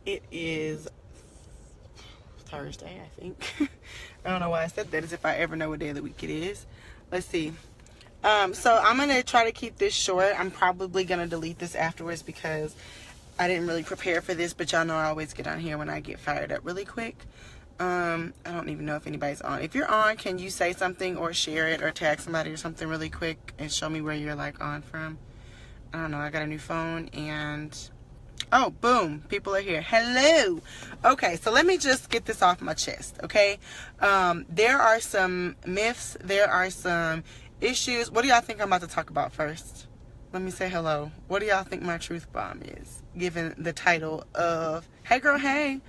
It is Thursday, I think. I don't know why I said that, as if I ever know what day of the week it is. Let's see. So I'm going to try to keep this short. I'm probably going to delete this afterwards because I didn't really prepare for this, but y'all know I always get on here when I get fired up really quick. I don't even know if anybody's on. If you're on, can you say something or share it or tag somebody or something really quick and show me where you're like on from? I don't know. I got a new phone and... Oh, boom. People are here. Hello. Okay, so let me just get this off my chest, okay? There are some myths. There are some issues. What do y'all think I'm about to talk about first? Let me say hello. What do y'all think my truth bomb is, given the title of Hey Girl, Hey?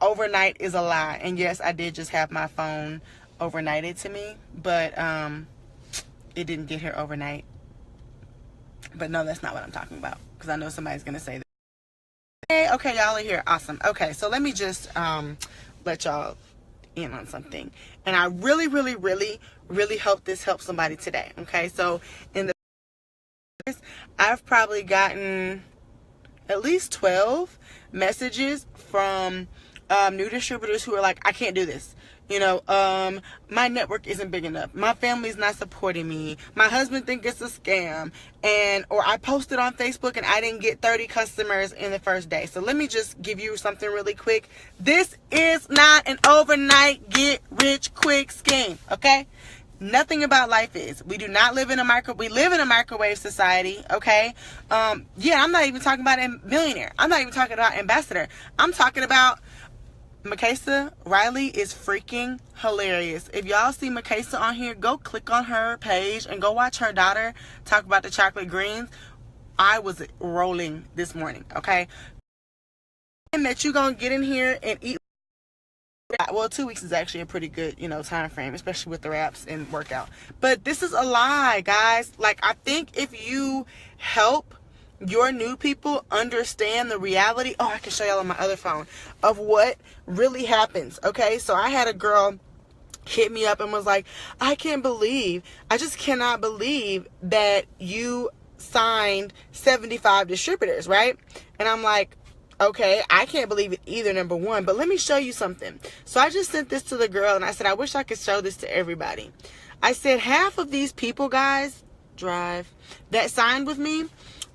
Overnight is a lie. And yes, I did just have my phone overnighted to me, but it didn't get here overnight. But no, that's not what I'm talking about, because I know somebody's going to say that. Hey, okay, y'all are here. Awesome. Okay, so let me just let y'all in on something. And I really, really, really, really hope this helps somebody today. Okay, so in the I've probably gotten at least 12 messages from new distributors who are like, I can't do this. You know, my network isn't big enough. My family's not supporting me. My husband thinks it's a scam. Or I posted on Facebook and I didn't get 30 customers in the first day. So let me just give you something really quick. This is not an overnight get rich quick scheme, okay? Nothing about life is. We do not live in we live in a microwave society, okay? Yeah, I'm not even talking about a millionaire. I'm not even talking about ambassador. I'm talking about Makaysa Riley is freaking hilarious. If y'all see Makaysa on here, go click on her page and go watch her daughter talk about the chocolate greens. I was rolling this morning, okay? And that you gonna get in here and eat. Well, 2 weeks is actually a pretty good, time frame, especially with the wraps and workout. But this is a lie, guys. Like, I think if you help your new people understand the reality, I can show y'all on my other phone, of what really happens, okay? So I had a girl hit me up and was like, I just cannot believe that you signed 75 distributors, right? And I'm like, okay, I can't believe it either, number one, but let me show you something. So I just sent this to the girl and I said, I wish I could show this to everybody. I said, half of these people, guys, that signed with me,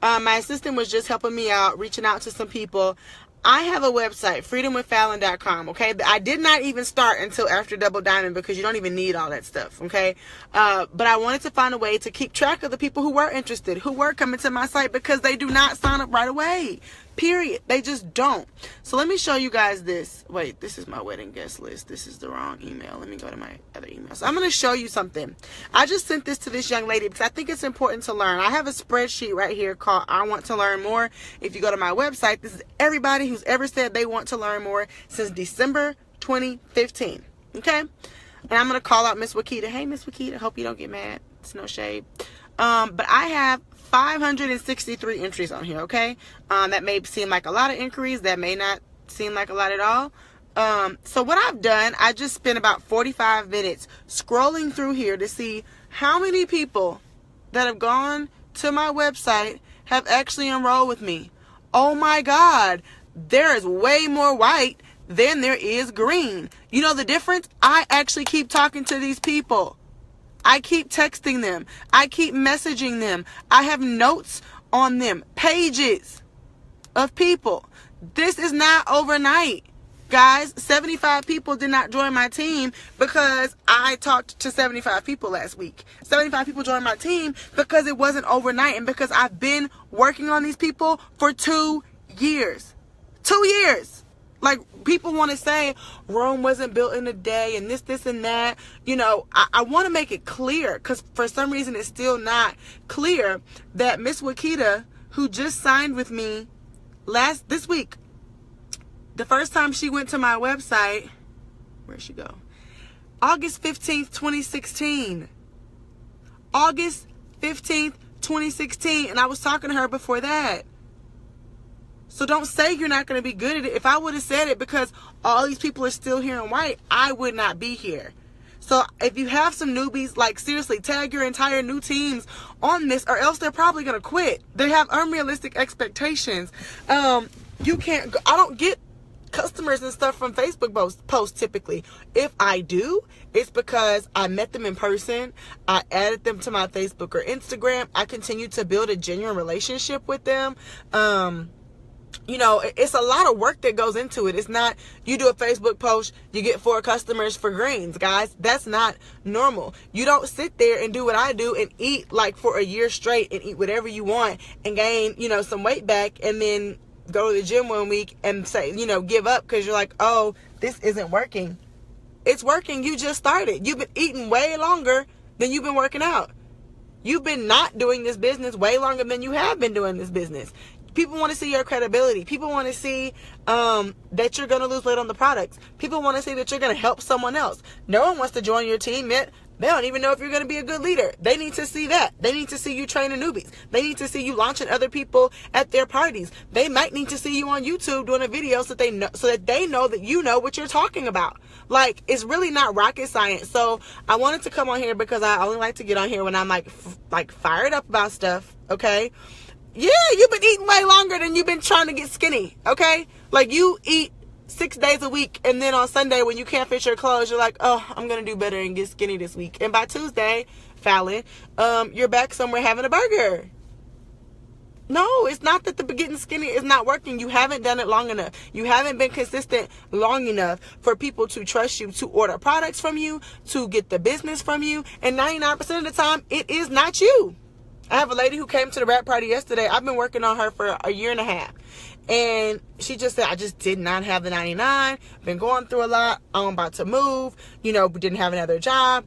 my assistant was just helping me out, reaching out to some people. I have a website, freedomwithfallon.com, okay? I did not even start until after Double Diamond because you don't even need all that stuff, okay? But I wanted to find a way to keep track of the people who were interested, who were coming to my site, because they do not sign up right away, period. They just don't. So let me show you guys this. Wait, this is my wedding guest list. This is the wrong email. Let me go to my other email. So I'm going to show you something. I just sent this to this young lady because I think it's important to learn. I have a spreadsheet right here called I Want to Learn More. If you go to my website, this is everybody who's ever said they want to learn more since December 2015. Okay? And I'm going to call out Miss Wakita. Hey, Miss Wakita. Hope you don't get mad. It's no shade. But I have 563 entries on here, okay? That may seem like a lot of inquiries. That may not seem like a lot at all. So what I've done, I just spent about 45 minutes scrolling through here to see how many people that have gone to my website have actually enrolled with me. Oh my God, there is way more white than there is green. You know the difference? I actually keep talking to these people. I keep texting them. I keep messaging them. I have notes on them, pages of people. This is not overnight. Guys, 75 people did not join my team because I talked to 75 people last week. 75 people joined my team because it wasn't overnight and because I've been working on these people for 2 years. 2 years. Like, people want to say Rome wasn't built in a day and this, and that. I want to make it clear, because for some reason it's still not clear, that Miss Wakita, who just signed with me this week, the first time she went to my website, where'd she go? August 15th, 2016. August 15th, 2016. And I was talking to her before that. So don't say you're not going to be good at it. If I would have said it because all these people are still here in white, I would not be here. So if you have some newbies, like seriously, tag your entire new teams on this, or else they're probably going to quit. They have unrealistic expectations. You can't, I don't get customers and stuff from Facebook posts typically. If I do, it's because I met them in person. I added them to my Facebook or Instagram. I continue to build a genuine relationship with them. You know, it's a lot of work that goes into it. It's not, you do a Facebook post, you get 4 customers for greens, guys. That's not normal. You don't sit there and do what I do and eat like for a year straight and eat whatever you want and gain, you know, some weight back, and then go to the gym one week and say, you know, give up because you're like, oh, this isn't working. It's working. You just started. You've been eating way longer than you've been working out. You've been not doing this business way longer than you have been doing this business. People want to see your credibility. People want to see that you're going to lose weight on the products. People want to see that you're going to help someone else. No one wants to join your team yet. They don't even know if you're going to be a good leader. They need to see that. They need to see you training newbies. They need to see you launching other people at their parties. They might need to see you on YouTube doing a video so that they know that you know what you're talking about. Like, it's really not rocket science. So I wanted to come on here because I only like to get on here when I'm like fired up about stuff. Okay. Yeah, you've been eating way longer than you've been trying to get skinny, okay? Like, you eat 6 days a week, and then on Sunday when you can't fit your clothes, you're like, oh, I'm going to do better and get skinny this week. And by Tuesday, Fallon, you're back somewhere having a burger. No, it's not that the getting skinny is not working. You haven't done it long enough. You haven't been consistent long enough for people to trust you, to order products from you, to get the business from you. And 99% of the time, it is not you. I have a lady who came to the wrap party yesterday. I've been working on her for a year and a half. And she just said, I just did not have the 99. Been going through a lot. I'm about to move. You know, didn't have another job.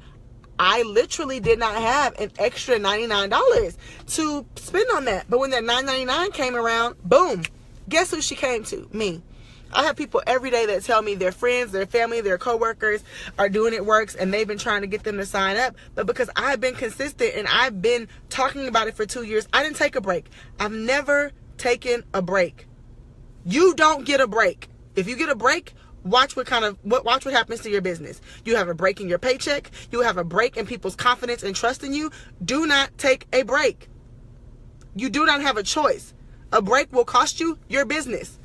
I literally did not have an extra $99 to spend on that. But when that $9.99 came around, boom. Guess who she came to? Me. I have people every day that tell me their friends, their family, their coworkers are doing it works, and they've been trying to get them to sign up. But because I've been consistent and I've been talking about it for 2 years, I didn't take a break. I've never taken a break. You don't get a break. If you get a break, watch what happens to your business. You have a break in your paycheck. You have a break in people's confidence and trust in you. Do not take a break. You do not have a choice. A break will cost you your business.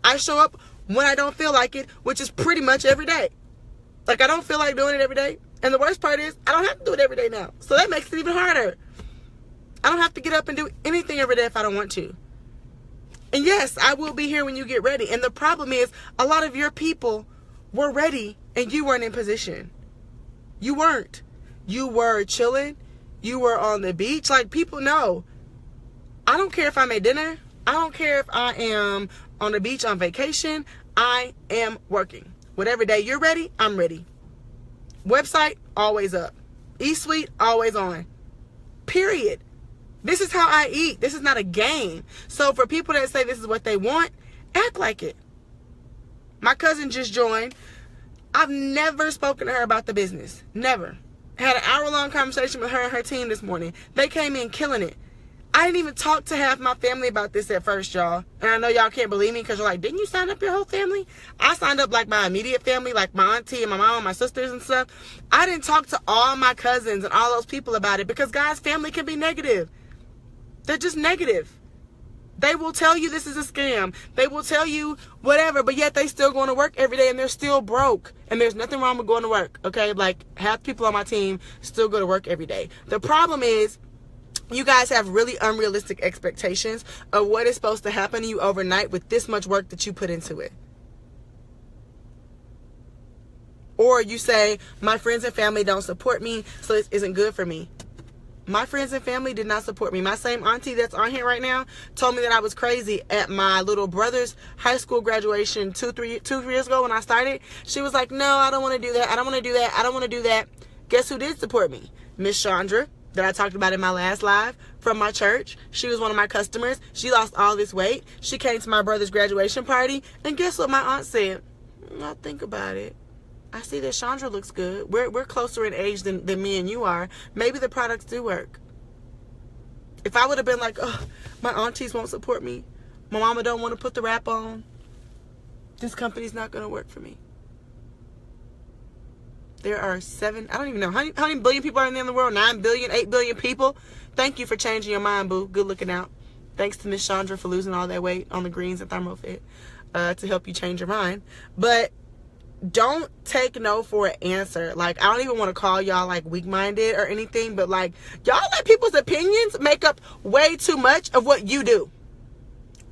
I show up when I don't feel like it, which is pretty much every day. Like, I don't feel like doing it every day. And the worst part is, I don't have to do it every day now. So that makes it even harder. I don't have to get up and do anything every day if I don't want to. And yes, I will be here when you get ready. And the problem is, a lot of your people were ready and you weren't in position. You weren't. You were chilling. You were on the beach. Like, people know. I don't care if I'm at dinner. I don't care if I am on the beach on vacation. I am working. Whatever day you're ready, I'm ready. Website, always up. eSuite, always on. Period. This is how I eat. This is not a game. So for people that say this is what they want, act like it. My cousin just joined. I've never spoken to her about the business. Never. Had an hour-long conversation with her and her team this morning. They came in killing it. I didn't even talk to half my family about this at first, y'all. And I know y'all can't believe me because you're like, didn't you sign up your whole family? I signed up like my immediate family, like my auntie and my mom and my sisters and stuff. I didn't talk to all my cousins and all those people about it because, guys, family can be negative. They're just negative. They will tell you this is a scam. They will tell you whatever, but yet they still going to work every day and they're still broke. And there's nothing wrong with going to work, okay? Like, half people on my team still go to work every day. The problem is, you guys have really unrealistic expectations of what is supposed to happen to you overnight with this much work that you put into it. Or you say, my friends and family don't support me, so this isn't good for me. My friends and family did not support me. My same auntie that's on here right now told me that I was crazy at my little brother's high school graduation 2 years ago when I started. She was like, no, I don't want to do that. I don't want to do that. I don't want to do that. Guess who did support me? Miss Chandra, that I talked about in my last live, from my church. She was one of my customers. She lost all this weight. She came to my brother's graduation party. And guess what my aunt said? I'll think about it. I see that Chandra looks good. We're closer in age than me and you are. Maybe the products do work. If I would have been like, oh, my aunties won't support me. My mama don't want to put the wrap on. This company's not going to work for me. There are I don't even know. How many billion people are in the world? 9 billion, 8 billion people? Thank you for changing your mind, boo. Good looking out. Thanks to Miss Chandra for losing all that weight on the greens and ThermoFit to help you change your mind. But don't take no for an answer. Like, I don't even want to call y'all like weak-minded or anything, but like, y'all let people's opinions make up way too much of what you do.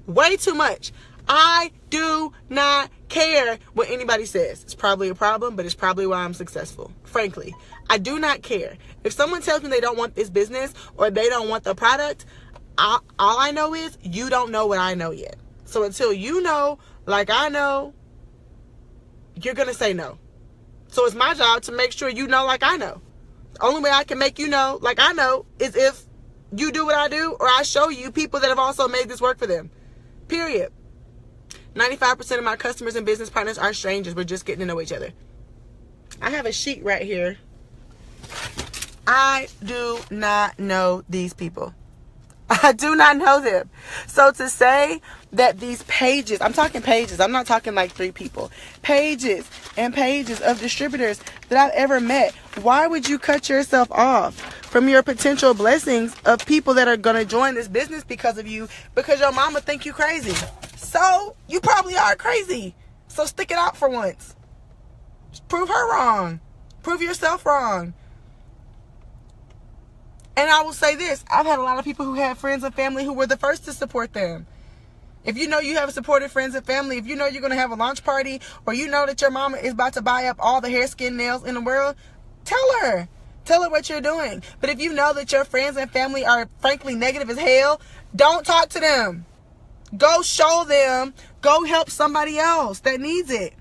Way too much. I do not care what anybody says. It's probably a problem, but it's probably why I'm successful. Frankly, I do not care. If someone tells me they don't want this business or they don't want the product, all I know is you don't know what I know yet. So until you know, like I know, you're going to say no. So it's my job to make sure you know like I know. The only way I can make you know like I know is if you do what I do or I show you people that have also made this work for them. Period. 95% of my customers and business partners are strangers. We're just getting to know each other. I have a sheet right here. I do not know these people. I do not know them. So to say that these pages, I'm talking pages, I'm not talking like 3 people, pages and pages of distributors that I've ever met, why would you cut yourself off from your potential blessings of people that are going to join this business because of you, because your mama think you crazy? So you probably are crazy. So stick it out for once. Just prove her wrong. Prove yourself wrong. And I will say this, I've had a lot of people who have friends and family who were the first to support them. If you know you have supported friends and family, if you know you're going to have a launch party, or you know that your mama is about to buy up all the hair, skin, nails in the world, tell her. Tell her what you're doing. But if you know that your friends and family are frankly negative as hell, don't talk to them. Go show them. Go help somebody else that needs it.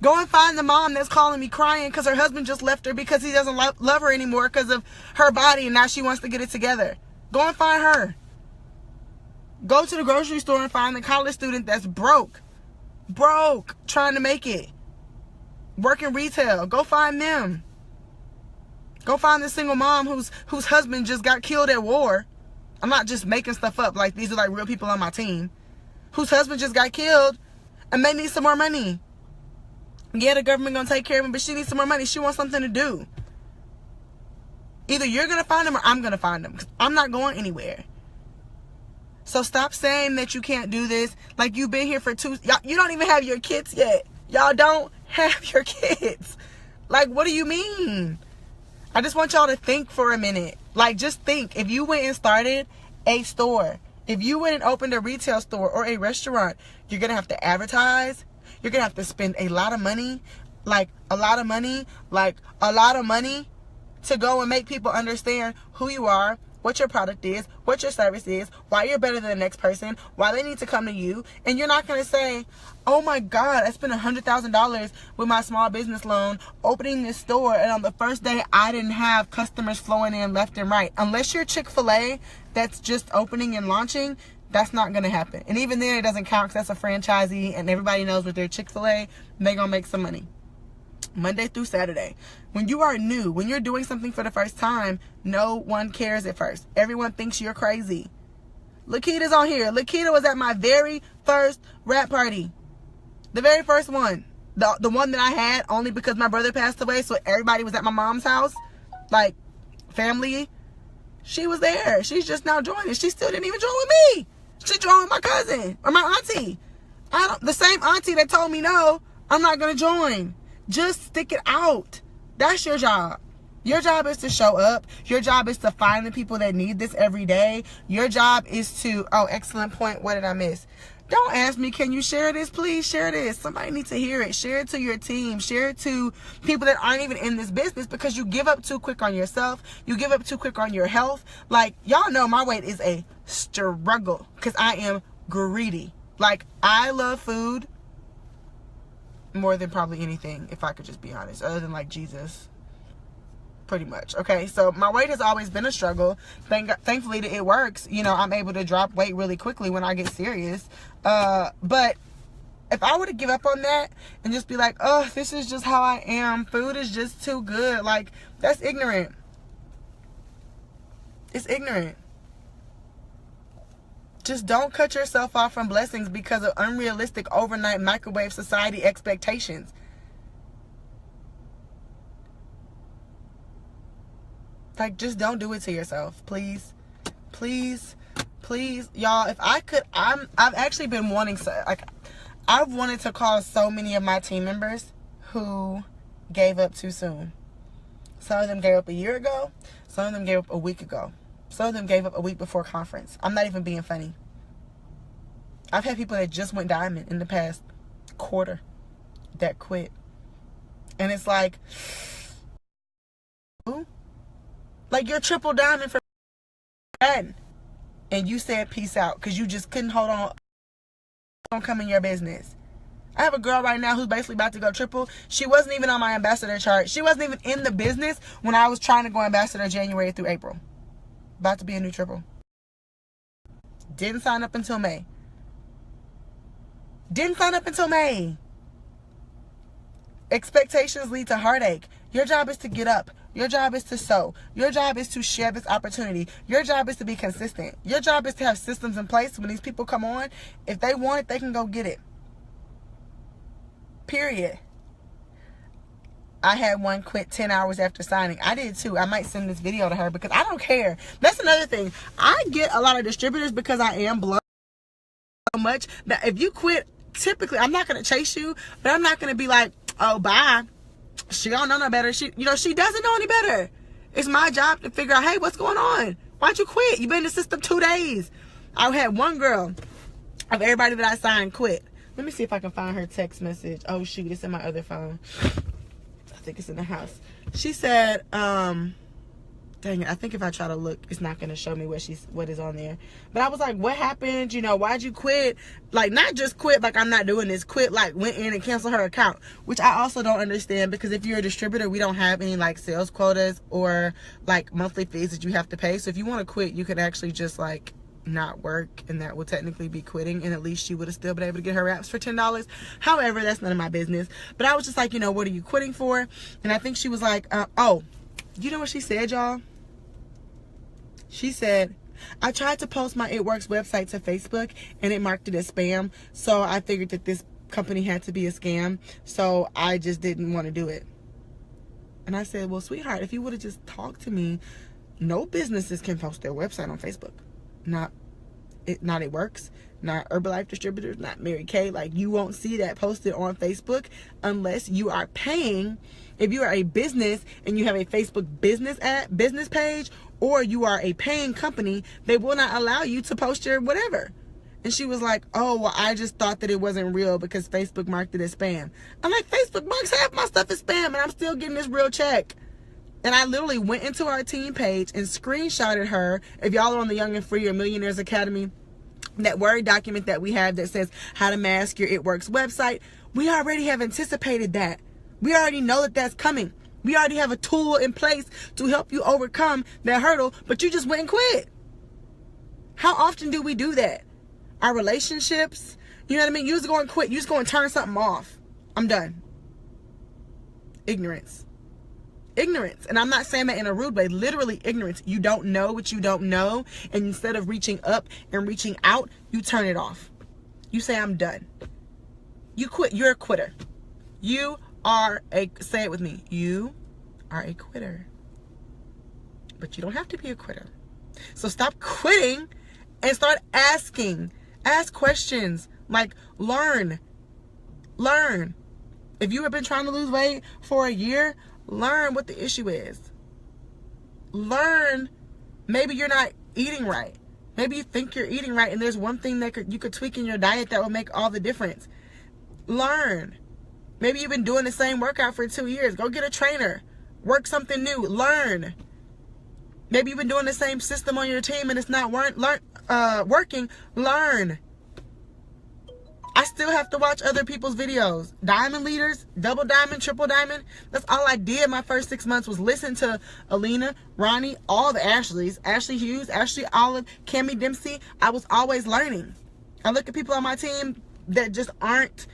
Go and find the mom that's calling me crying because her husband just left her because he doesn't love her anymore because of her body and now she wants to get it together. Go and find her. Go to the grocery store and find the college student that's broke, trying to make it, working retail. Go find them. Go find the single mom whose husband just got killed at war. I'm not just making stuff up. Like, these are like real people on my team. Whose husband just got killed and they need some more money. Yeah, the government gonna take care of him, but she needs some more money. She wants something to do. Either you're gonna find him or I'm gonna find him. 'Cause I'm not going anywhere. So stop saying that you can't do this. Like, you've been here for you don't even have your kids yet. Y'all don't have your kids. Like, what do you mean? I just want y'all to think for a minute. Like, just think. If you went and started a store, if you went and opened a retail store or a restaurant, you're gonna have to advertise. You're going to have to spend a lot of money, a lot of money to go and make people understand who you are, what your product is, what your service is, why you're better than the next person, why they need to come to you. And you're not going to say, oh my God, I spent $100,000 with my small business loan opening this store, and on the first day I didn't have customers flowing in left and right. Unless you're Chick-fil-A that's just opening and launching, that's not going to happen. And even then, it doesn't count because that's a franchisee and everybody knows with their Chick-fil-A, they're going to make some money. Monday through Saturday. When you are new, when you're doing something for the first time, no one cares at first. Everyone thinks you're crazy. Lakita's on here. Lakita was at my very first rap party. The very first one. The one that I had only because my brother passed away, so everybody was at my mom's house. Like, family. She was there. She's just now joining. She still didn't even join with me. She joined with my cousin or my auntie. The same auntie that told me no, I'm not going to join. Just stick it out. That's your job. Your job is to show up. Your job is to find the people that need this every day. Your job is to, oh, excellent point. What did I miss? Don't ask me, can you share this? Please share this. Somebody needs to hear it. Share it to your team. Share it to people that aren't even in this business, because you give up too quick on yourself. You give up too quick on your health. Like, y'all know my weight is a struggle because I am greedy. Like, I love food more than probably anything, if I could just be honest, other than like Jesus. Pretty much. Okay, so my weight has always been a struggle. Thankfully it works. You know, I'm able to drop weight really quickly when I get serious. But if I were to give up on that and just be like, oh, this is just how I am, food is just too good, like, that's ignorant. It's ignorant. Just don't cut yourself off from blessings because of unrealistic overnight microwave society expectations. Like, just don't do it to yourself. Please. Please. Please. Y'all, if I could, I've actually been wanting, I've wanted to call so many of my team members who gave up too soon. Some of them gave up a year ago. Some of them gave up a week ago. Some of them gave up a week before conference. I'm not even being funny. I've had people that just went diamond in the past quarter that quit. And it's like, ooh, like you're triple diamond for that. And you said peace out because you just couldn't hold on. Don't come in your business. I have a girl right now who's basically about to go triple. She wasn't even on my ambassador chart. She wasn't even in the business when I was trying to go ambassador January through April. About to be a new triple. Didn't sign up until May. Didn't sign up until May. Expectations lead to heartache. Your job is to get up. Your job is to sow. Your job is to share this opportunity. Your job is to be consistent. Your job is to have systems in place. When these people come on, if they want it, they can go get it. Period. I had one quit 10 hours after signing. I did too. I might send this video to her because I don't care. That's another thing. I get a lot of distributors because I am blunt so much that if you quit, typically I'm not going to chase you, but I'm not going to be like, oh, bye. She don't know no better. She doesn't know any better. It's my job to figure out, hey, what's going on? Why'd you quit? You've been in the system 2 days. I had one girl of everybody that I signed quit. Let me see if I can find her text message. Oh, shoot. It's in my other phone. I think it's in the house. She said, dang it. I think if I try to look, it's not going to show me what is on there. But I was like, what happened? Why'd you quit? Like, not just quit like I'm not doing this. Quit like went in and canceled her account. Which I also don't understand because if you're a distributor, we don't have any like sales quotas or like monthly fees that you have to pay. So if you want to quit, you could actually just like not work, and that would technically be quitting, and at least she would have still been able to get her wraps for $10. However, that's none of my business. But I was just like, what are you quitting for? And I think she was like, oh, you know what she said, y'all? She said, I tried to post my It Works website to Facebook and it marked it as spam, so I figured that this company had to be a scam, so I just didn't want to do it. And I said, well, sweetheart, if you would have just talked to me, no businesses can post their website on Facebook. Not It Works, not Herbalife Distributors, not Mary Kay. Like, you won't see that posted on Facebook unless you are paying. If you are a business and you have a Facebook business page, or you are a paying company, they will not allow you to post your whatever. And she was like, oh, well, I just thought that it wasn't real because Facebook marked it as spam. I'm like, Facebook marks half my stuff as spam and I'm still getting this real check. And I literally went into our team page and screenshotted her. If y'all are on the Young and Free or Millionaires Academy, that Word document that we have that says how to mask your It Works website, we already have anticipated that. We already know that that's coming. We already have a tool in place to help you overcome that hurdle, but you just went and quit. How often do we do that? Our relationships, you know what I mean? You just go and quit. You just go and turn something off. I'm done. Ignorance. Ignorance. And I'm not saying that in a rude way. Literally ignorance. You don't know what you don't know. And instead of reaching up and reaching out, you turn it off. You say, I'm done. You quit. You're a quitter. You are say it with me. You are a quitter. But you don't have to be a quitter. So stop quitting and start asking. Ask questions. Like, learn. Learn. If you have been trying to lose weight for a year, learn what the issue is. Learn. Maybe you're not eating right. Maybe you think you're eating right and there's one thing that you could tweak in your diet that will make all the difference. Learn. Maybe you've been doing the same workout for 2 years. Go get a trainer. Work something new. Learn. Maybe you've been doing the same system on your team and it's not working. Learn. I still have to watch other people's videos. Diamond leaders, double diamond, triple diamond. That's all I did my first 6 months was listen to Alina, Ronnie, all the Ashleys. Ashley Hughes, Ashley Olive, Cami Dempsey. I was always learning. I look at people on my team that just aren't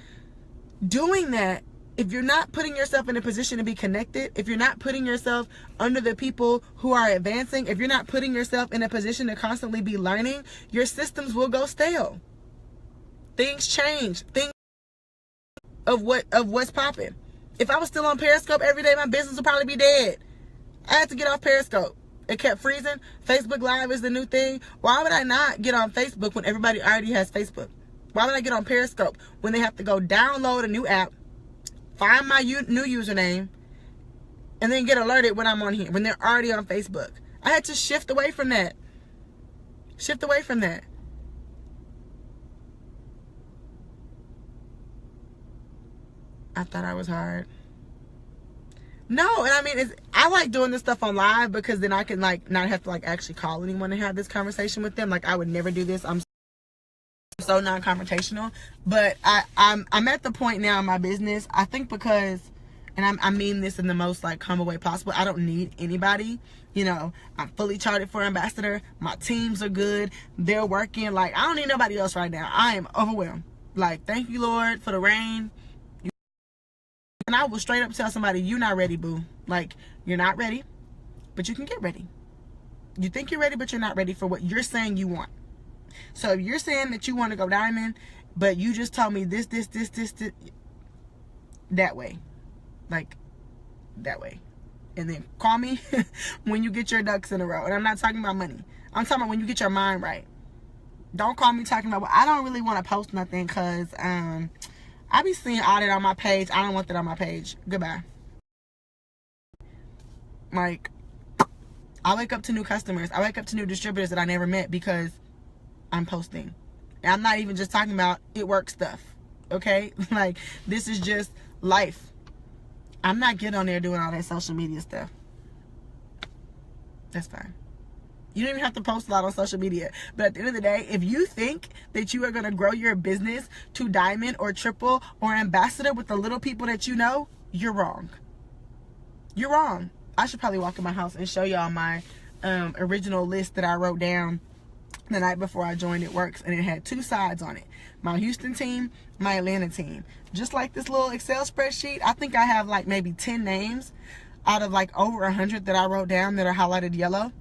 doing that. If you're not putting yourself in a position to be connected, if you're not putting yourself under the people who are advancing, if you're not putting yourself in a position to constantly be learning, your systems will go stale. Things change. Things of what's popping. If I was still on Periscope every day, my business would probably be dead. I had to get off Periscope. It kept freezing. Facebook Live is the new thing. Why would I not get on Facebook when everybody already has Facebook? Why would I get on Periscope when they have to go download a new app, find my new username, and then get alerted when I'm on here, when they're already on Facebook? I had to shift away from that. Shift away from that. I thought I was hard. No, and I mean, I like doing this stuff on live because then I can like not have to like actually call anyone and have this conversation with them. Like I would never do this. I'm so non-confrontational. But I'm at the point now in my business, I think because, and I mean this in the most like humble way possible, I don't need anybody. You know, I'm fully charted for ambassador. My teams are good. They're working. Like I don't need nobody else right now. I am overwhelmed. Like, thank you, Lord, for the rain. And I will straight up tell somebody, you're not ready, boo. Like, you're not ready, but you can get ready. You think you're ready, but you're not ready for what you're saying you want. So if you're saying that you want to go diamond, but you just told me this, that way. Like, that way. And then call me when you get your ducks in a row. And I'm not talking about money. I'm talking about when you get your mind right. Don't call me talking about, well, I don't really want to post nothing because, I be seeing audit on my page. I don't want that on my page. Goodbye. Like, I wake up to new customers. I wake up to new distributors that I never met because I'm posting. And I'm not even just talking about it work stuff. Okay? Like, this is just life. I'm not getting on there doing all that social media stuff. That's fine. You don't even have to post a lot on social media. But at the end of the day, if you think that you are going to grow your business to diamond or triple or ambassador with the little people that you know, you're wrong. You're wrong. I should probably walk in my house and show y'all my original list that I wrote down the night before I joined It Works. And it had two sides on it. My Houston team, my Atlanta team. Just like this little Excel spreadsheet, I think I have like maybe 10 names out of like over 100 that I wrote down that are highlighted yellow.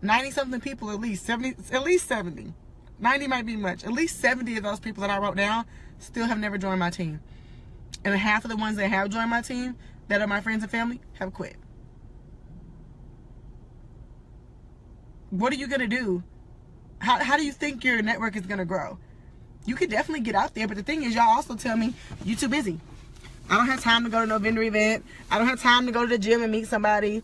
90 something people, at least 70. 90 might be much. At least 70 of those people that I wrote down still have never joined my team. And half of the ones that have joined my team, that are my friends and family, have quit. What are you going to do? How do you think your network is going to grow? You could definitely get out there, but the thing is, y'all also tell me, you too busy. I don't have time to go to no vendor event. I don't have time to go to the gym and meet somebody.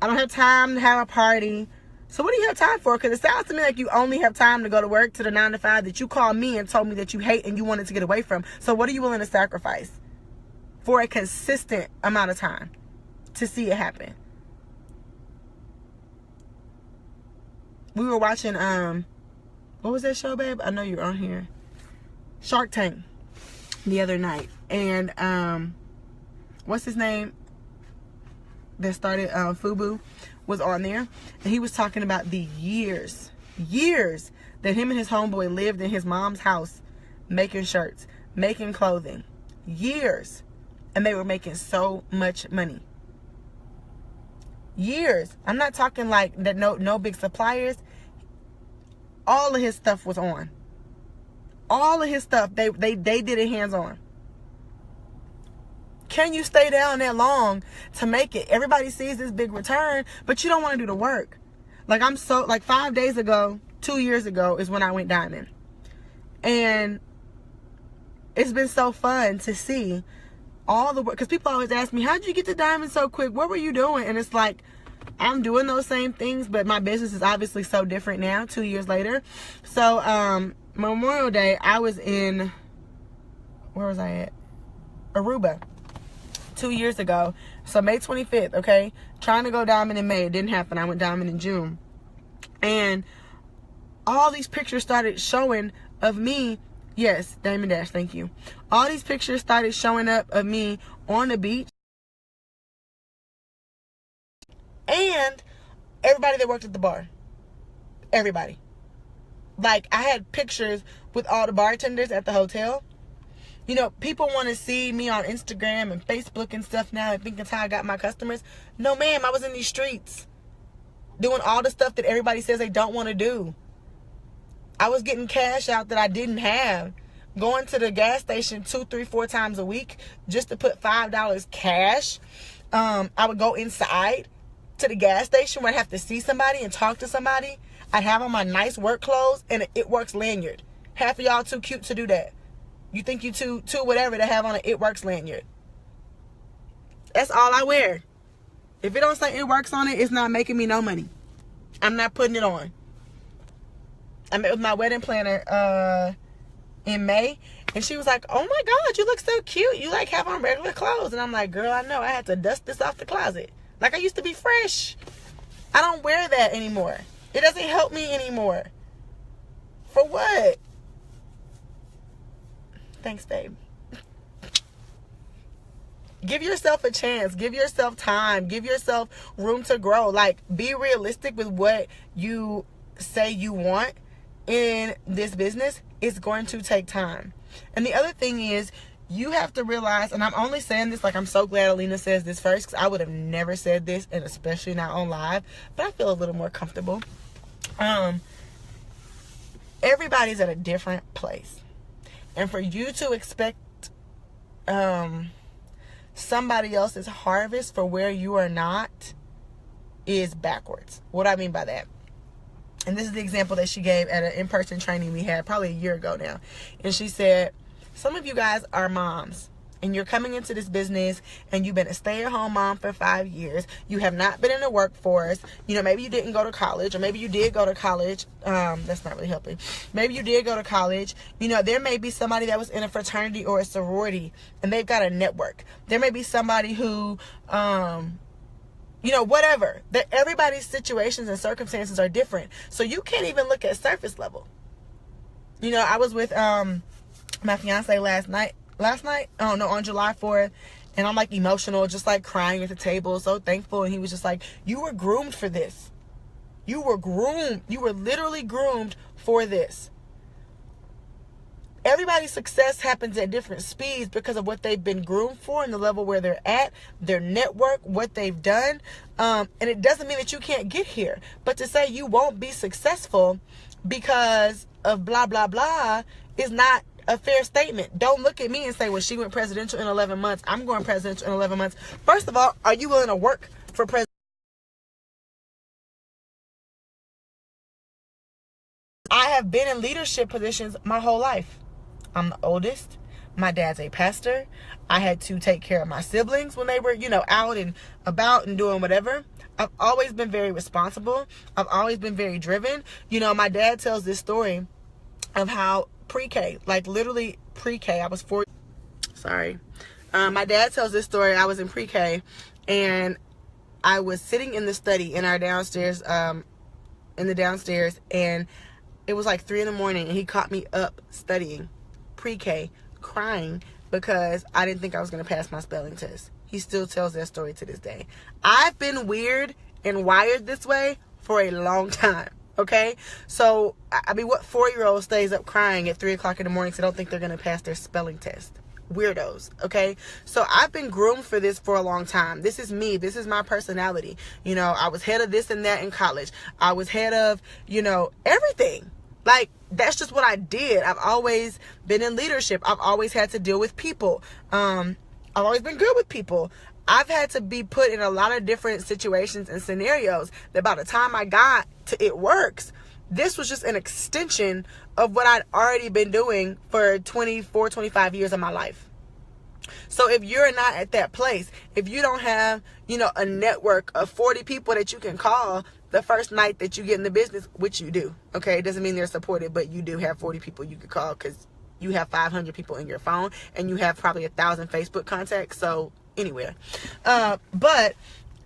I don't have time to have a party. So what do you have time for? Because it sounds to me like you only have time to go to work, to the 9 to 5 that you called me and told me that you hate and you wanted to get away from. So what are you willing to sacrifice for a consistent amount of time to see it happen? We were watching, what was that show, babe? I know you're on here. Shark Tank the other night. And what's his name? That started Fubu was on there, and he was talking about the years that him and his homeboy lived in his mom's house making shirts, making clothing. Years. And they were making so much money. Years. I'm not talking like that, no big suppliers. All of his stuff was on. All of his stuff, they did it hands on. Can you stay down that long to make it? Everybody sees this big return, but you don't want to do the work. Like 5 days ago, 2 years ago is when I went diamond. And it's been so fun to see all the work. Because people always ask me, how'd you get to diamond so quick? What were you doing? And it's like, I'm doing those same things, but my business is obviously so different now, 2 years later. So, Memorial Day, I was in, where was I at? Aruba. 2 years ago. So May 25th, okay? Trying to go diamond in May. It didn't happen. I went diamond in June. And all these pictures started showing of me. Yes, Diamond Dash, thank you. All these pictures started showing up of me on the beach. And everybody that worked at the bar. Everybody. Like, I had pictures with all the bartenders at the hotel. You know, people want to see me on Instagram and Facebook and stuff now and think that's how I got my customers. No, ma'am, I was in these streets doing all the stuff that everybody says they don't want to do. I was getting cash out that I didn't have. Going to the gas station 2, 3, 4 times a week just to put $5 cash. I would go inside to the gas station where I'd have to see somebody and talk to somebody. I'd have on my nice work clothes and an It Works lanyard. Half of y'all too cute to do that. You think you too whatever to have on an It Works lanyard. That's all I wear. If it don't say It Works on it, it's not making me no money. I'm not putting it on. I met with my wedding planner in May, and she was like, oh my God, you look so cute. You like have on regular clothes. And I'm like, girl, I know. I had to dust this off the closet. Like, I used to be fresh. I don't wear that anymore. It doesn't help me anymore. For what? Thanks, babe. Give yourself a chance. Give yourself time. Give yourself room to grow. Like, be realistic with what you say you want in this business. It's going to take time. And the other thing is, you have to realize, and I'm only saying this, like, I'm so glad Alina says this first, because I would have never said this, and especially not on live, but I feel a little more comfortable. Everybody's at a different place. And for you to expect somebody else's harvest for where you are not is backwards. What do I mean by that? And this is the example that she gave at an in-person training we had probably a year ago now. And she said, some of you guys are moms and you're coming into this business and you've been a stay-at-home mom for 5 years. You have not been in the workforce. You know, maybe you didn't go to college, or maybe you did go to college. That's not really helping. Maybe you did go to college. You know, there may be somebody that was in a fraternity or a sorority and they've got a network. There may be somebody who, you know, whatever. Everybody's situations and circumstances are different. So you can't even look at surface level. You know, I was with my fiance on July 4th, and I'm like emotional, just like crying at the table, so thankful. And he was just like, you were groomed for this. You were groomed. You were literally groomed for this. Everybody's success happens at different speeds because of what they've been groomed for and the level where they're at, their network, what they've done. And it doesn't mean that you can't get here. But to say you won't be successful because of blah, blah, blah is not a fair statement. Don't look at me and say, well, she went presidential in 11 months. I'm going presidential in 11 months. First of all, are you willing to work for president? I have been in leadership positions my whole life. I'm the oldest. My dad's a pastor. I had to take care of my siblings when they were, you know, out and about and doing whatever. I've always been very responsible. I've always been very driven. You know, my dad tells this story of how pre-K, like literally pre-K, I was 4. Sorry. My dad tells this story. I was in pre-K and I was sitting in the study in our downstairs, and it was like 3 a.m. and he caught me up studying pre-K, crying because I didn't think I was going to pass my spelling test. He still tells that story to this day. I've been weird and wired this way for a long time. Okay, so I mean, what 4-year-old stays up crying at 3 o'clock in the morning because they don't think they're gonna pass their spelling test? Weirdos. Okay, so I've been groomed for this for a long time. This is me. This is my personality. You know, I was head of this and that in college. I was head of, you know, everything. Like, that's just what I did. I've always been in leadership. I've always had to deal with people. I've always been good with people. I've had to be put in a lot of different situations and scenarios that by the time I got to It Works, this was just an extension of what I'd already been doing for 24, 25 years of my life. So if you're not at that place, if you don't have, you know, a network of 40 people that you can call the first night that you get in the business, which you do, okay? It doesn't mean they're supported, but you do have 40 people you could call because you have 500 people in your phone and you have probably 1,000 Facebook contacts. So anywhere. But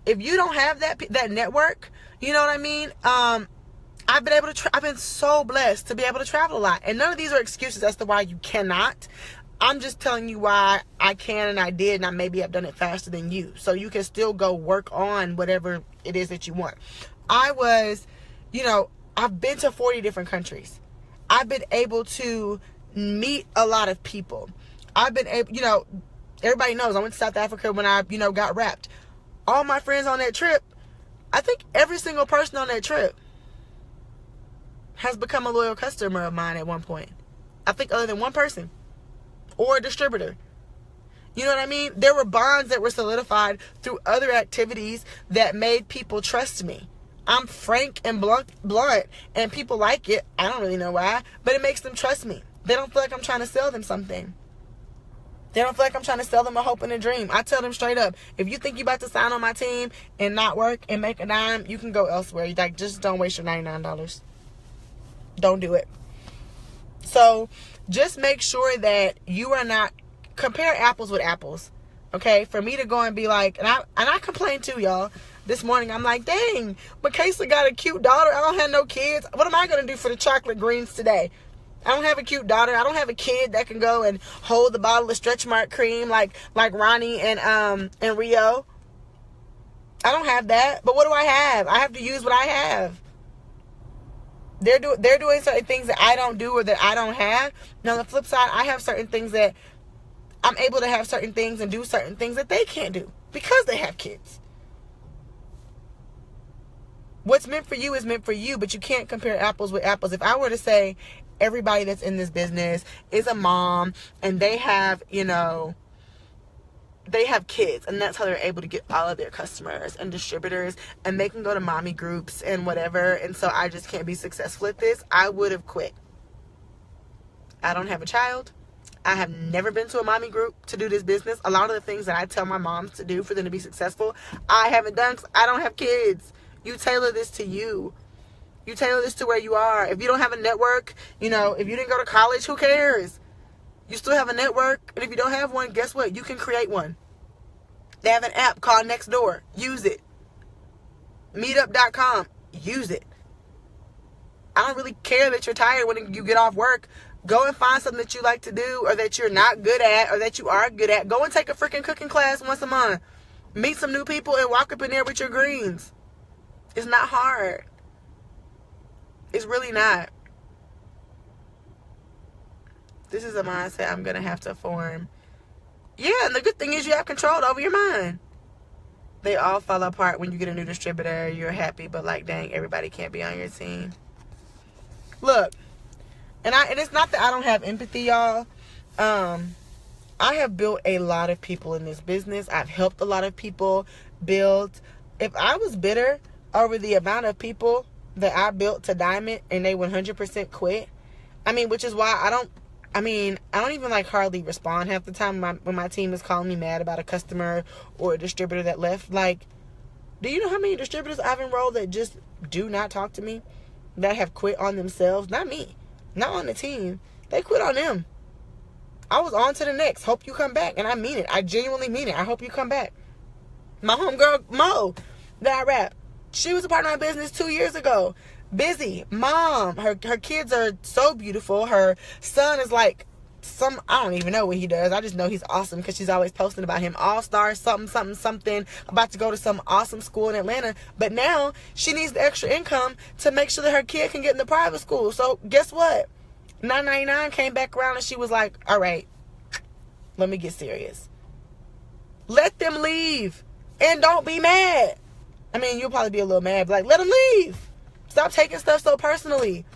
if you don't have that network, you know what I mean? I've been able to, I've been so blessed to be able to travel a lot. And none of these are excuses as to why you cannot. I'm just telling you why I can and I did, and maybe I've done it faster than you. So you can still go work on whatever it is that you want. I was, you know, I've been to 40 different countries. I've been able to meet a lot of people. I've been able, you know, everybody knows I went to South Africa when I, you know, got wrapped. All my friends on that trip, I think every single person on that trip has become a loyal customer of mine at one point. I think other than one person or a distributor. You know what I mean? There were bonds that were solidified through other activities that made people trust me. I'm frank and blunt, and people like it. I don't really know why, but it makes them trust me. They don't feel like I'm trying to sell them something. They don't feel like I'm trying to sell them a hope and a dream. I tell them straight up, if you think you're about to sign on my team and not work and make a dime, you can go elsewhere. Like, just don't waste your $99. Don't do it. So just make sure that you are not, compare apples with apples. Okay? For me to go and be like, and I complain too, y'all. This morning, I'm like, dang, Makayla got a cute daughter. I don't have no kids. What am I going to do for the chocolate greens today? I don't have a cute daughter. I don't have a kid that can go and hold the bottle of Stretch Mark cream like Ronnie and Rio. I don't have that. But what do I have? I have to use what I have. They're doing certain things that I don't do or that I don't have. Now, on the flip side, I have certain things that I'm able to have certain things and do certain things that they can't do because they have kids. What's meant for you is meant for you, but you can't compare apples with apples. If I were to say everybody that's in this business is a mom and they have, they have kids, and that's how they're able to get all of their customers and distributors, and they can go to mommy groups and whatever, and so I just can't be successful at this, I would have quit. I don't have a child. I have never been to a mommy group to do this business. A lot of the things that I tell my moms to do for them to be successful, I haven't done because I don't have kids. You tailor this to you. You tailor this to where you are. If you don't have a network, if you didn't go to college, who cares? You still have a network. And if you don't have one, guess what? You can create one. They have an app called Nextdoor. Use it. Meetup.com. Use it. I don't really care that you're tired when you get off work. Go and find something that you like to do or that you're not good at or that you are good at. Go and take a freaking cooking class once a month. Meet some new people and walk up in there with your greens. It's not hard. It's really not. This is a mindset I'm going to have to form. Yeah, and the good thing is you have control over your mind. They all fall apart when you get a new distributor. You're happy, but like, dang, everybody can't be on your team. Look, and it's not that I don't have empathy, y'all. I have built a lot of people in this business. I've helped a lot of people build. If I was bitter over the amount of people that I built to Diamond and they 100% quit, which is why I don't even hardly respond half the time when my team is calling me mad about a customer or a distributor that left. Like, do you know how many distributors I've enrolled that just do not talk to me, that have quit on themselves? Not me, not on the team. They quit on them. I was on to the next. Hope you come back. And I mean it. I genuinely mean it. I hope you come back. My homegirl, Mo, that I rap, she was a part of my business 2 years ago. Busy mom. Her kids are so beautiful. Her son is like I don't even know what he does. I just know he's awesome because she's always posting about him. All-star, something, about to go to some awesome school in Atlanta. But now she needs the extra income to make sure that her kid can get in the private school. So guess what? $9.99 came back around and she was like, all right, let me get serious. Let them leave. And don't be mad. You'll probably be a little mad, but let them leave. Stop taking stuff so personally.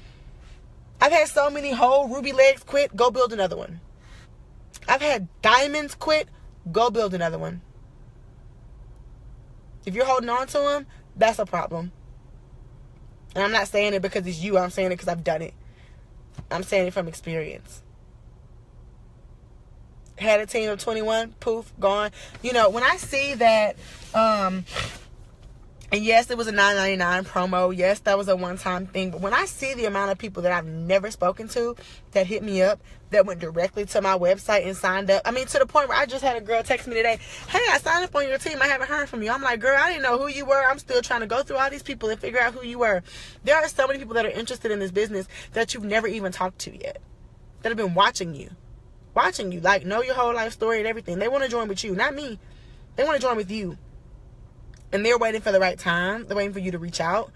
I've had so many whole ruby legs quit. Go build another one. I've had diamonds quit. Go build another one. If you're holding on to them, that's a problem. And I'm not saying it because it's you. I'm saying it because I've done it. I'm saying it from experience. Had a team of 21, poof, gone. When I see that, and yes, it was a $9.99 promo. Yes, that was a one-time thing. But when I see the amount of people that I've never spoken to that hit me up, that went directly to my website and signed up. To the point where I just had a girl text me today, hey, I signed up on your team. I haven't heard from you. I'm like, girl, I didn't know who you were. I'm still trying to go through all these people and figure out who you were. There are so many people that are interested in this business that you've never even talked to yet, that have been watching you, like know your whole life story and everything. They want to join with you, not me. They want to join with you. And they're waiting for the right time. They're waiting for you to reach out.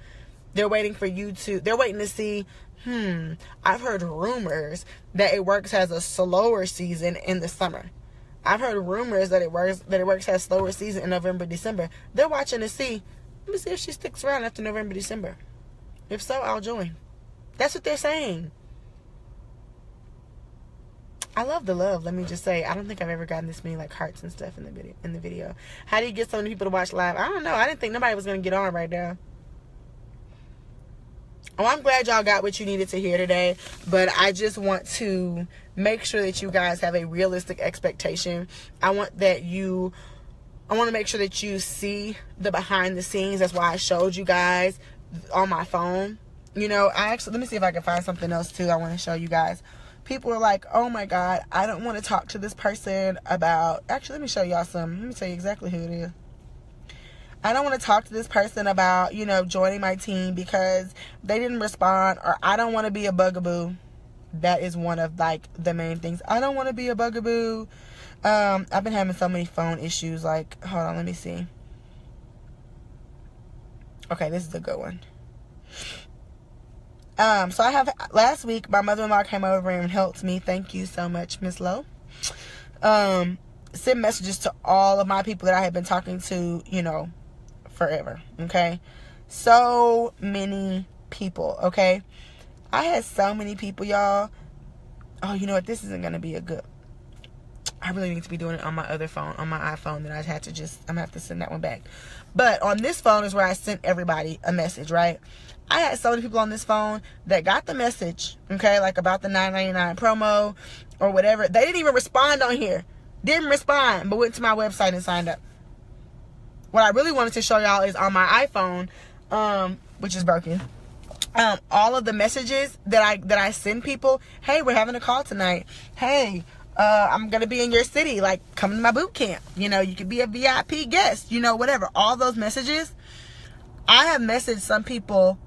They're waiting to see, I've heard rumors that It Works has a slower season in the summer. I've heard rumors that It Works has slower season in November, December. They're watching to see, let me see if she sticks around after November, December. If so, I'll join. That's what they're saying. I love the love. Let me just say, I don't think I've ever gotten this many like hearts and stuff in the video. How do you get so many people to watch live? I don't know. I didn't think nobody was gonna get on right now. Oh, I'm glad y'all got what you needed to hear today, but I just want to make sure that you guys have a realistic expectation. I want to make sure that you see the behind the scenes. That's why I showed you guys on my phone. You know, let me see if I can find something else too I want to show you guys. People are like, oh my God, I don't want to talk to this person about, actually, let me show y'all some. Let me tell you exactly who it is. I don't want to talk to this person about, you know, joining my team because they didn't respond, or I don't want to be a bugaboo. That is one of like the main things. I don't want to be a bugaboo. I've been having so many phone issues. Like, hold on, let me see. Okay, this is a good one. So last week, my mother-in-law came over and helped me. Thank you so much, Miss Lowe. Send messages to all of my people that I have been talking to, you know, forever. Okay. So many people. Okay. I had so many people, y'all. Oh, you know what? This isn't going to be a good. I really need to be doing it on my other phone, on my iPhone, that I had to I'm going to have to send that one back. But on this phone is where I sent everybody a message, right? I had so many people on this phone that got the message, okay, like about the $9.99 promo or whatever. They didn't even respond on here. Didn't respond, but went to my website and signed up. What I really wanted to show y'all is on my iPhone, which is broken. All of the messages that I send people. Hey, we're having a call tonight. Hey, I'm going to be in your city. Like, come to my boot camp. You know, you could be a VIP guest. You know, whatever. All those messages. I have messaged some people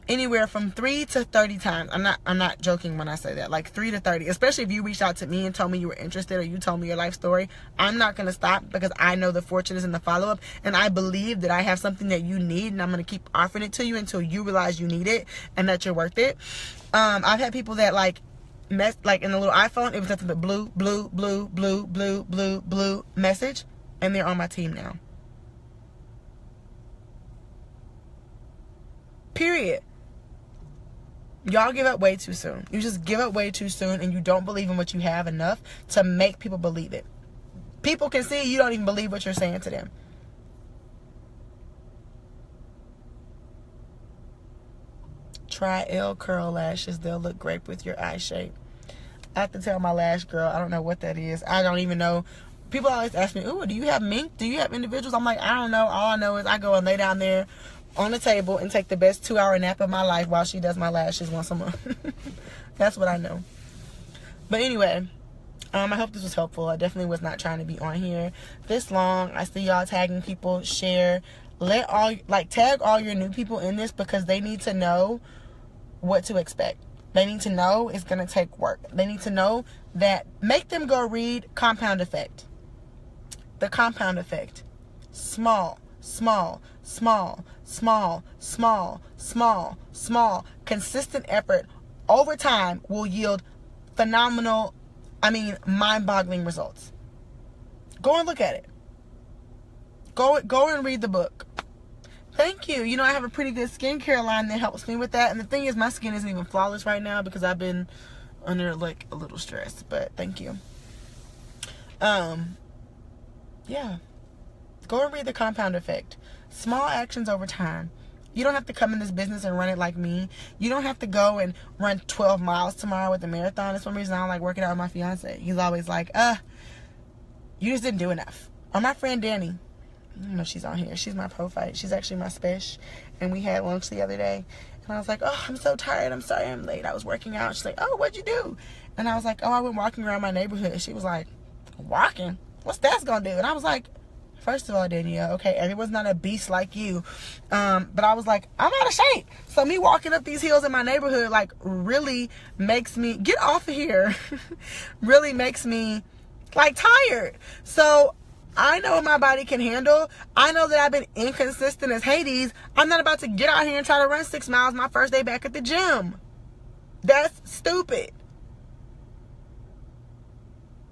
anywhere from 3 to 30 times. I'm not joking when I say that. Like 3 to 30. Especially if you reached out to me and told me you were interested, or you told me your life story. I'm not going to stop, because I know the fortune is in the follow-up. And I believe that I have something that you need, and I'm going to keep offering it to you until you realize you need it and that you're worth it. I've had people that like in the little iPhone, it was nothing but blue, blue, blue, blue, blue, blue, blue message. And they're on my team now. Period. Y'all give up way too soon. You just give up way too soon, and you don't believe in what you have enough to make people believe it. People can see you don't even believe what you're saying to them. Try L curl lashes. They'll look great with your eye shape. I have to tell my lash girl, I don't know what that is. I don't even know. People always ask me, ooh, do you have mink? Do you have individuals? I'm like, I don't know. All I know is I go and lay down there on the table and take the best 2-hour nap of my life while she does my lashes once a month. That's what I know. But anyway, I hope this was helpful. I definitely was not trying to be on here this long. I see y'all tagging people. Share. Tag all your new people in this, because they need to know what to expect. They need to know it's going to take work. They need to know that. Make them go read Compound Effect. The Compound Effect. Small, small, small, small, small, small, small, consistent effort over time will yield phenomenal, mind-boggling results. Go and look at it. Go and read the book. Thank you. You know, I have a pretty good skincare line that helps me with that. And the thing is, my skin isn't even flawless right now because I've been under like a little stress. But thank you. Yeah. Go and read The Compound Effect. Small actions over time. You don't have to come in this business and run it like me. You don't have to go and run 12 miles tomorrow with the marathon. That's one reason I don't like working out with my fiance. He's always like, you just didn't do enough. Or my friend Danny. I don't know if she's on here. She's my pro fight. She's actually my special. And we had lunch the other day. And I was like, oh, I'm so tired. I'm sorry I'm late. I was working out. She's like, oh, what'd you do? And I was like, oh, I went walking around my neighborhood. And she was like, walking? What's that gonna do? And I was like, first of all, Danielle, okay, everyone's not a beast like you. But I was like, I'm out of shape. So me walking up these hills in my neighborhood, like, really makes me, get off of here, really makes me, like, tired. So I know what my body can handle. I know that I've been inconsistent as Hades. I'm not about to get out here and try to run 6 miles my first day back at the gym. That's stupid.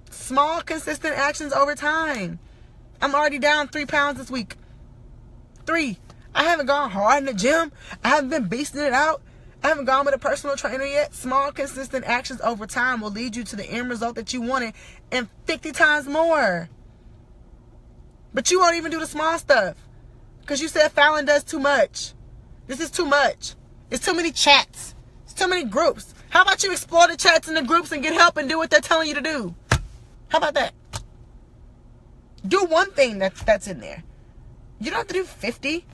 Small, consistent actions over time. I'm already down 3 pounds this week. 3. I haven't gone hard in the gym. I haven't been beasting it out. I haven't gone with a personal trainer yet. Small, consistent actions over time will lead you to the end result that you wanted and 50 times more. But you won't even do the small stuff because you said Fallon does too much. This is too much. It's too many chats. It's too many groups. How about you explore the chats and the groups and get help and do what they're telling you to do? How about that? Do one thing that's in there. You don't have to do 50.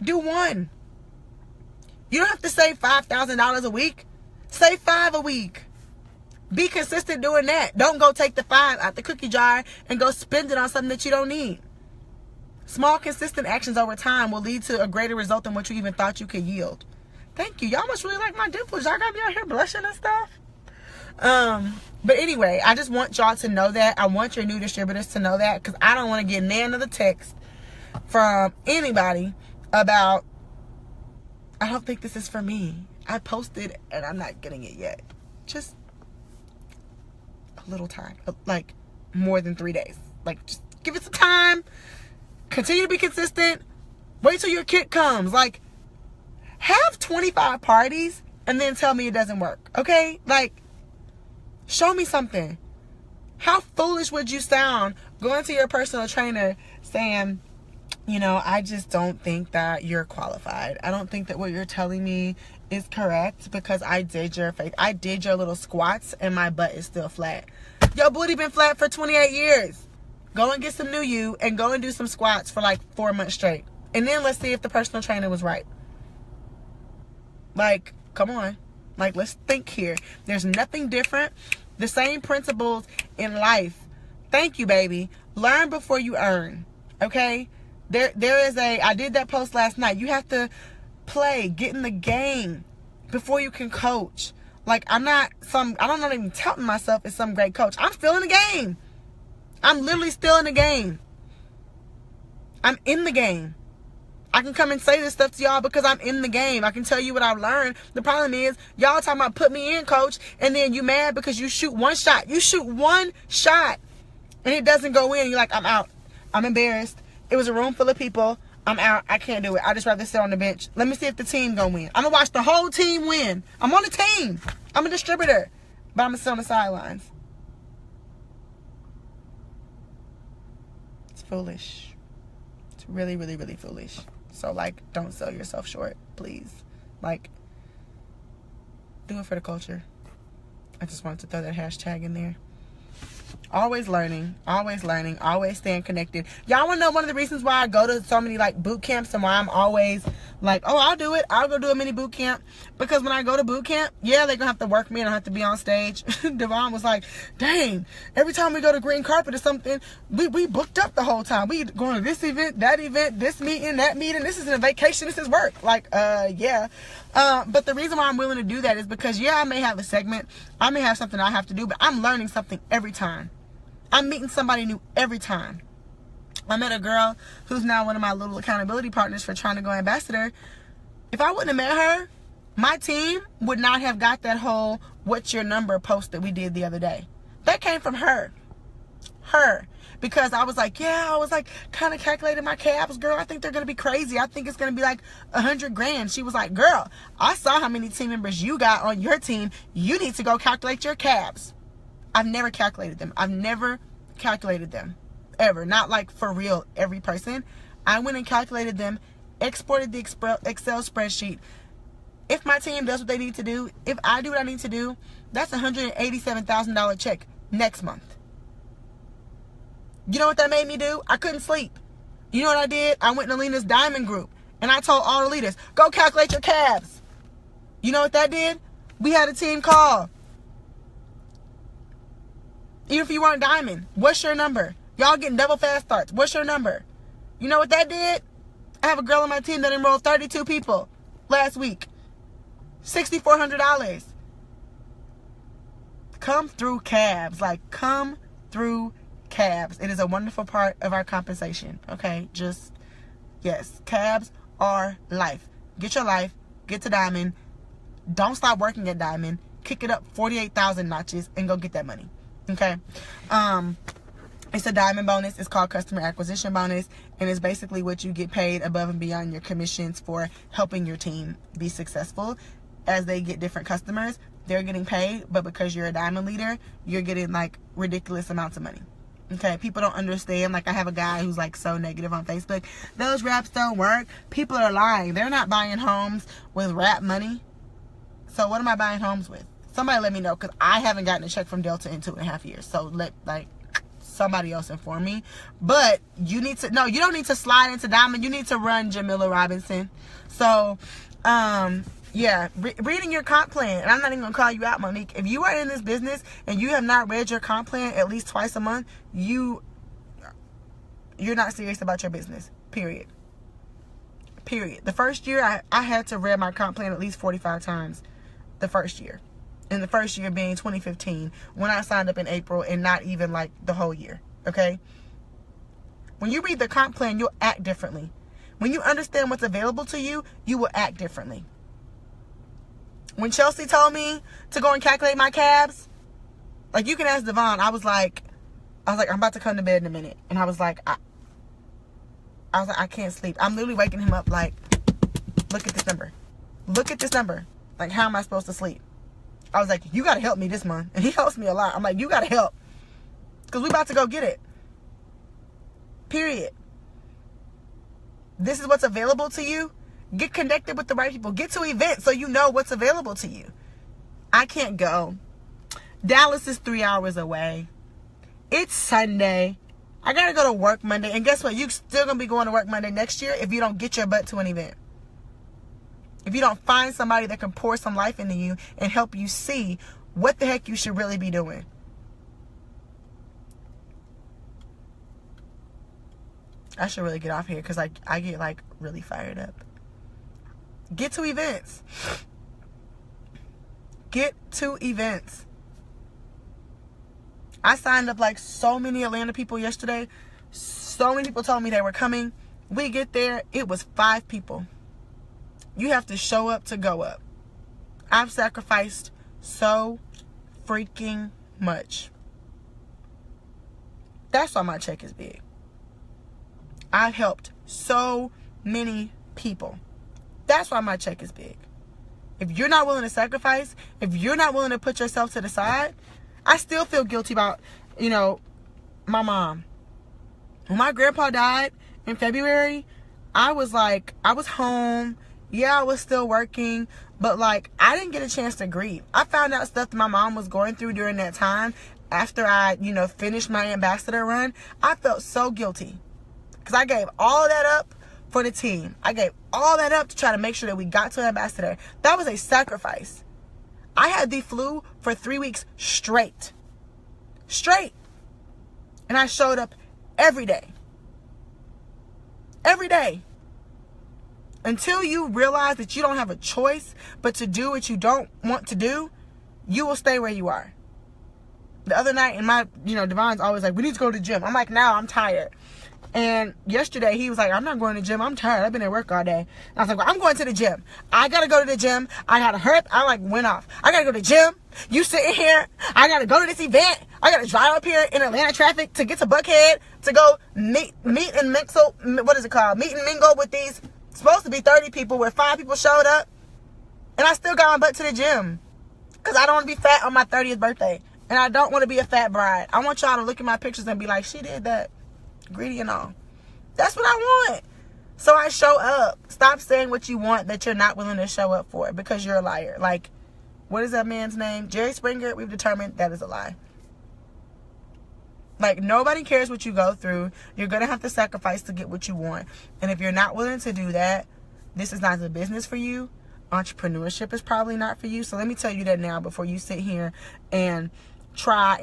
Do one. You don't have to save $5,000 a week. Save $5 a week. Be consistent doing that. Don't go take the $5 out the cookie jar and go spend it on something that you don't need. Small, consistent actions over time will lead to a greater result than what you even thought you could yield. Thank you. Y'all must really like my dimples. Y'all got me out here blushing and stuff. But anyway, I just want y'all to know that. I want your new distributors to know that, because I don't want to get none of the text from anybody about, I don't think this is for me. I posted and I'm not getting it yet. Just a little time. Like more than 3 days. Like just give it some time. Continue to be consistent. Wait till your kit comes. Like have 25 parties and then tell me it doesn't work. Okay? Like show me something. How foolish would you sound going to your personal trainer saying, you know, I just don't think that you're qualified. I don't think that what you're telling me is correct because I did your little squats and my butt is still flat. Your booty been flat for 28 years. Go and get some new you and go and do some squats for like 4 months straight. And then let's see if the personal trainer was right. Like, come on. Like, let's think here. There's nothing different. The same principles in life. Thank you, baby. Learn before you earn. Okay? There is I did that post last night. You have to play, get in the game before you can coach. Like, I'm not even touting myself as some great coach. I'm still in the game. I'm literally still in the game. I'm in the game. I can come and say this stuff to y'all because I'm in the game. I can tell you what I've learned. The problem is, y'all talking about put me in, coach, and then you mad because you shoot one shot. You shoot one shot and it doesn't go in. You're like, I'm out. I'm embarrassed. It was a room full of people. I'm out. I can't do it. I just rather sit on the bench. Let me see if the team gonna win. I'm gonna watch the whole team win. I'm on the team. I'm a distributor, but I'm gonna sit on the sidelines. It's foolish. It's really, really, really foolish. So, like, don't sell yourself short, please. Like, do it for the culture. I just wanted to throw that hashtag in there. Always learning, always staying connected. Y'all want to know one of the reasons why I go to so many like boot camps and why I'm always like, oh, I'll do it. I'll go do a mini boot camp. Because when I go to boot camp, yeah, they're going to have to work me and I have to be on stage. Devon was like, dang, every time we go to green carpet or something, we booked up the whole time. We going to this event, this meeting, that meeting. This isn't a vacation. This is work. Like, yeah. But the reason why I'm willing to do that is because, yeah, I may have a segment. I may have something I have to do, but I'm learning something every time. I'm meeting somebody new every time. I met a girl who's now one of my little accountability partners for trying to go ambassador. If I wouldn't have met her, my team would not have got that whole what's your number post that we did the other day. That came from her. Because I was like, yeah, I was like kind of calculating my cabs, girl. I think they're going to be crazy. I think it's going to be like $100,000. She was like, girl, I saw how many team members you got on your team. You need to go calculate your cabs. I've never calculated them. Ever. Not like for real, every person. I went and calculated them, exported the Excel spreadsheet. If my team does what they need to do, if I do what I need to do, that's a $187,000 check next month. You know what that made me do? I couldn't sleep. You know what I did? I went to Alina's Diamond Group and I told all the leaders, go calculate your cabs. You know what that did? We had a team call. Even if you weren't Diamond, what's your number? Y'all getting double fast starts. What's your number? You know what that did? I have a girl on my team that enrolled 32 people last week. $6,400. Come through cabs. Like, come through cabs. It is a wonderful part of our compensation. Okay? Just, yes. Cabs are life. Get your life. Get to Diamond. Don't stop working at Diamond. Kick it up 48,000 notches and go get that money. Okay? It's a diamond bonus. It's called customer acquisition bonus. And it's basically what you get paid above and beyond your commissions for helping your team be successful. as they get different customers, they're getting paid, but because you're a diamond leader, you're getting like ridiculous amounts of money. Okay, people don't understand. Like, I have a guy who's like so negative on Facebook. Those wraps don't work. People are lying. They're not buying homes with wrap money. So what am I buying homes with? Somebody let me know, because I haven't gotten a check from Delta in 2.5 years. So somebody else inform me. But you need to, no, you don't need to slide into diamond. You need to run Jamila Robinson. So, yeah, reading your comp plan. And I'm not even going to call you out, Monique. If you are in this business and you have not read your comp plan at least twice a month, you're not serious about your business. Period. The first year, I had to read my comp plan at least 45 times the first year. And the first year being 2015, when I signed up in April, and not even like the whole year. Okay? When you read the comp plan, you'll act differently. When you understand what's available to you, you will act differently. When Chelsea told me to go and calculate my cabs, like, you can ask Devon, I was like, I'm about to come to bed in a minute. And I was like, I can't sleep. I'm literally waking him up like, look at this number. Look at this number. Like, how am I supposed to sleep? I was like, you got to help me this month. And he helps me a lot. I'm like, you got to help. Because we about to go get it. Period. This is what's available to you. Get connected with the right people. Get to events so you know what's available to you. I can't go. Dallas is 3 hours away. It's Sunday. I got to go to work Monday. And guess what? You're still going to be going to work Monday next year if you don't get your butt to an event. If you don't find somebody that can pour some life into you and help you see what the heck you should really be doing. I should really get off here because I get like really fired up. Get to events. Get to events. I signed up like so many Atlanta people yesterday. So many people told me they were coming. We get there, it was 5 people. You have to show up to go up. I've sacrificed so freaking much. That's why my check is big. I've helped so many people. That's why my check is big. If you're not willing to sacrifice, if you're not willing to put yourself to the side, I still feel guilty about, my mom. When my grandpa died in February, I was home. Yeah, I was still working, but I didn't get a chance to grieve. I found out stuff that my mom was going through during that time after I, finished my ambassador run. I felt so guilty because I gave all of that up for the team. I gave all that up to try to make sure that we got to ambassador. That was a sacrifice. I had the flu for 3 weeks straight. And I showed up every day. Every day. Until you realize that you don't have a choice but to do what you don't want to do, you will stay where you are. The other night, in my, Devon's always like, we need to go to the gym. I'm like, no, I'm tired. And yesterday, he was like, I'm not going to the gym. I'm tired. I've been at work all day. And I was like, well, I'm going to the gym. I got to go to the gym. I got to hurry up. I went off. I got to go to the gym. You sitting here. I got to go to this event. I got to drive up here in Atlanta traffic to get to Buckhead to go meet and mingle. What is it called? Meet and mingle with these supposed to be 30 people where 5 people showed up. And I still got my butt to the gym. Because I don't want to be fat on my 30th birthday. And I don't want to be a fat bride. I want y'all to look at my pictures and be like, she did that. Greedy and all. That's what I want. So I show up. Stop saying what you want that you're not willing to show up for because you're a liar. What is that man's name? Jerry Springer. We've determined that is a lie. Nobody cares what you go through. You're going to have to sacrifice to get what you want. And if you're not willing to do that, this is not the business for you. Entrepreneurship is probably not for you. So let me tell you that now before you sit here and try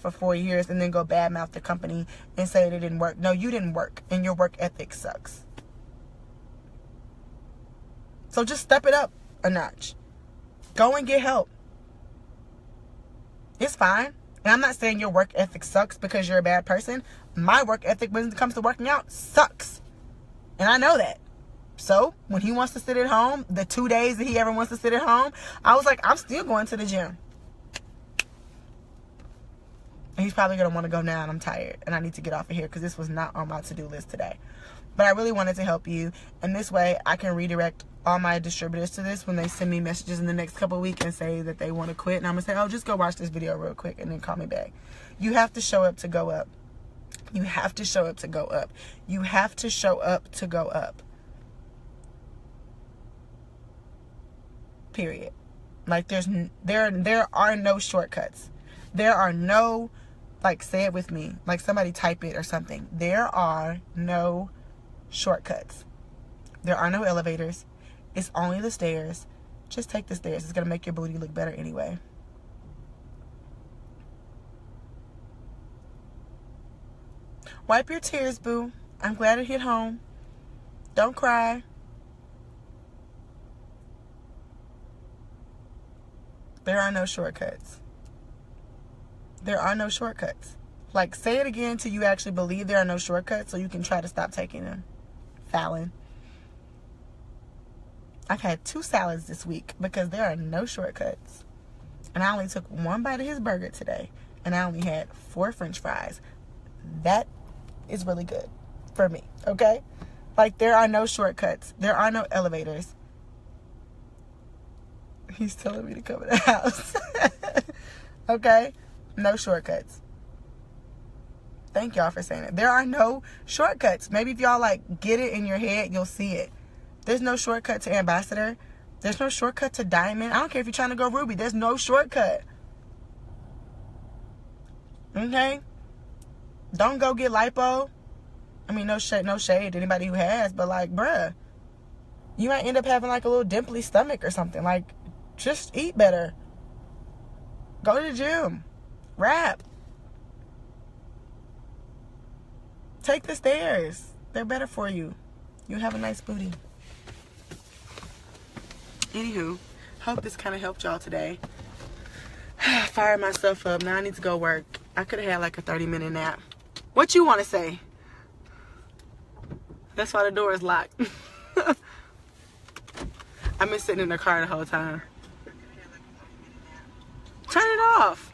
for 4 years and then go badmouth the company and say it didn't work. No, you didn't work, and your work ethic sucks. So just step it up a notch. Go and get help. It's fine. And I'm not saying your work ethic sucks because you're a bad person. My work ethic when it comes to working out sucks. And I know that. So when he wants to sit at home, the 2 days that he ever wants to sit at home, I was like, I'm still going to the gym. And he's probably going to want to go now, and I'm tired. And I need to get off of here because this was not on my to-do list today. But I really wanted to help you. And this way, I can redirect all my distributors to this when they send me messages in the next couple of weeks and say that they want to quit. And I'm going to say, oh, just go watch this video real quick and then call me back. You have to show up to go up. You have to show up to go up. You have to show up to go up. Period. Like there are no shortcuts. There are no, like, say it with me. Like, somebody type it or something. There are no shortcuts. There are no elevators. It's only the stairs. Just take the stairs. It's going to make your booty look better anyway. Wipe your tears, boo. I'm glad it hit home. Don't cry. There are no shortcuts. There are no shortcuts. Like, say it again till you actually believe there are no shortcuts so you can try to stop taking them. Fallon. I've had 2 salads this week because there are no shortcuts. And I only took 1 bite of his burger today. And I only had 4 French fries. That is really good for me, okay? Like, there are no shortcuts. There are no elevators. He's telling me to come in the house. Okay? No shortcuts. Thank y'all for saying it. There are no shortcuts. Maybe if y'all, like, get it in your head, you'll see it. There's no shortcut to Ambassador. There's no shortcut to Diamond. I don't care if you're trying to go Ruby. There's no shortcut. Okay? Don't go get lipo. I mean, no shade to anybody who has, but, like, bruh, you might end up having, like, a little dimply stomach or something. Like, just eat better. Go to the gym. Rap. Take the stairs. They're better for you. You have a nice booty. Anywho, hope this kind of helped y'all today. Fired myself up. Now I need to go work. I could have had like a 30-minute nap. What you want to say? That's why the door is locked. I've been sitting in the car the whole time. Turn it off.